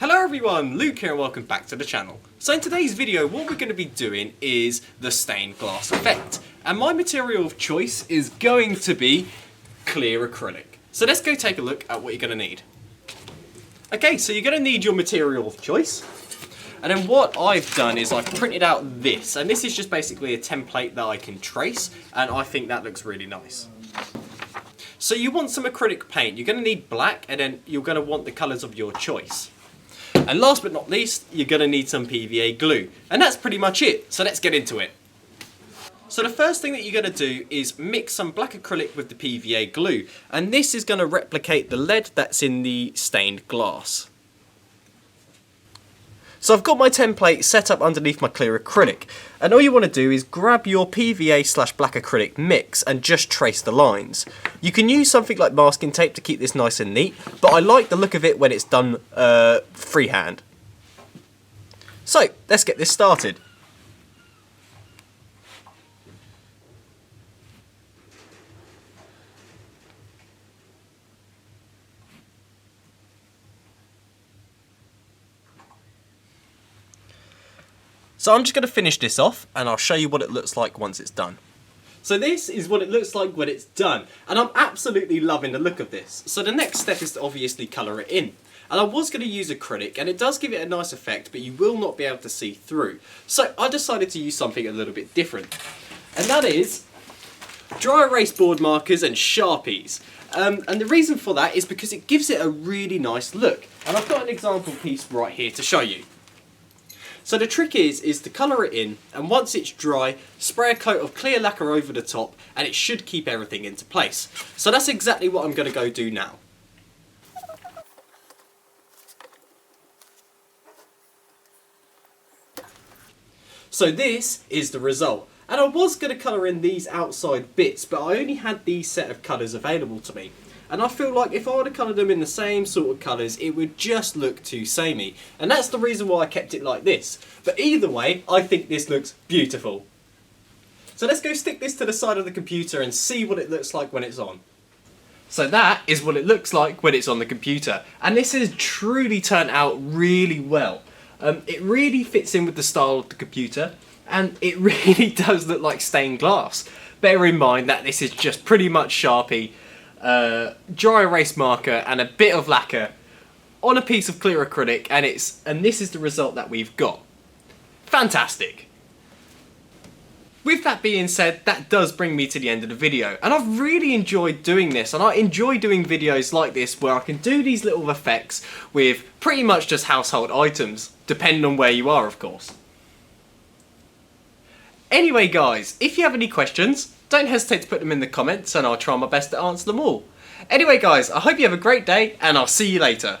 Hello everyone, Luke here and welcome back to the channel. So in today's video what we're going to be doing is the stained glass effect. And my material of choice is going to be clear acrylic. So let's go take a look at what you're going to need. Okay, so you're going to need your material of choice. And then what I've done is I've printed out this. And this is just basically a template that I can trace. And I think that looks really nice. So you want some acrylic paint. You're going to need black and then you're going to want the colours of your choice. And last but not least, you're going to need some PVA glue. And that's pretty much it. So let's get into it. So the first thing that you're going to do is mix some black acrylic with the PVA glue. And this is going to replicate the lead that's in the stained glass. So I've got my template set up underneath my clear acrylic. And all you want to do is grab your PVA/black acrylic mix and just trace the lines. You can use something like masking tape to keep this nice and neat, but I like the look of it when it's done freehand. So let's get this started. So I'm just going to finish this off and I'll show you what it looks like once it's done. So this is what it looks like when it's done, and I'm absolutely loving the look of this. So the next step is to obviously colour it in. And I was going to use acrylic and it does give it a nice effect, but you will not be able to see through. So I decided to use something a little bit different. And that is dry erase board markers and Sharpies. And the reason for that is because it gives it a really nice look. And I've got an example piece right here to show you. So the trick is to colour it in, and once it's dry, spray a coat of clear lacquer over the top and it should keep everything into place. So that's exactly what I'm going to go do now. So this is the result. And I was going to colour in these outside bits, but I only had these set of colours available to me. And I feel like if I were to colour them in the same sort of colours, it would just look too samey. And that's the reason why I kept it like this. But either way, I think this looks beautiful. So let's go stick this to the side of the computer and see what it looks like when it's on. So that is what it looks like when it's on the computer. And this has truly turned out really well. It really fits in with the style of the computer. And it really does look like stained glass. Bear in mind that this is just pretty much Sharpie, dry erase marker and a bit of lacquer on a piece of clear acrylic, and this is the result that we've got. Fantastic! With that being said, that does bring me to the end of the video, and I've really enjoyed doing this, and I enjoy doing videos like this where I can do these little effects with pretty much just household items, depending on where you are, of course. Anyway guys, if you have any questions, don't hesitate to put them in the comments and I'll try my best to answer them all. Anyway guys, I hope you have a great day and I'll see you later.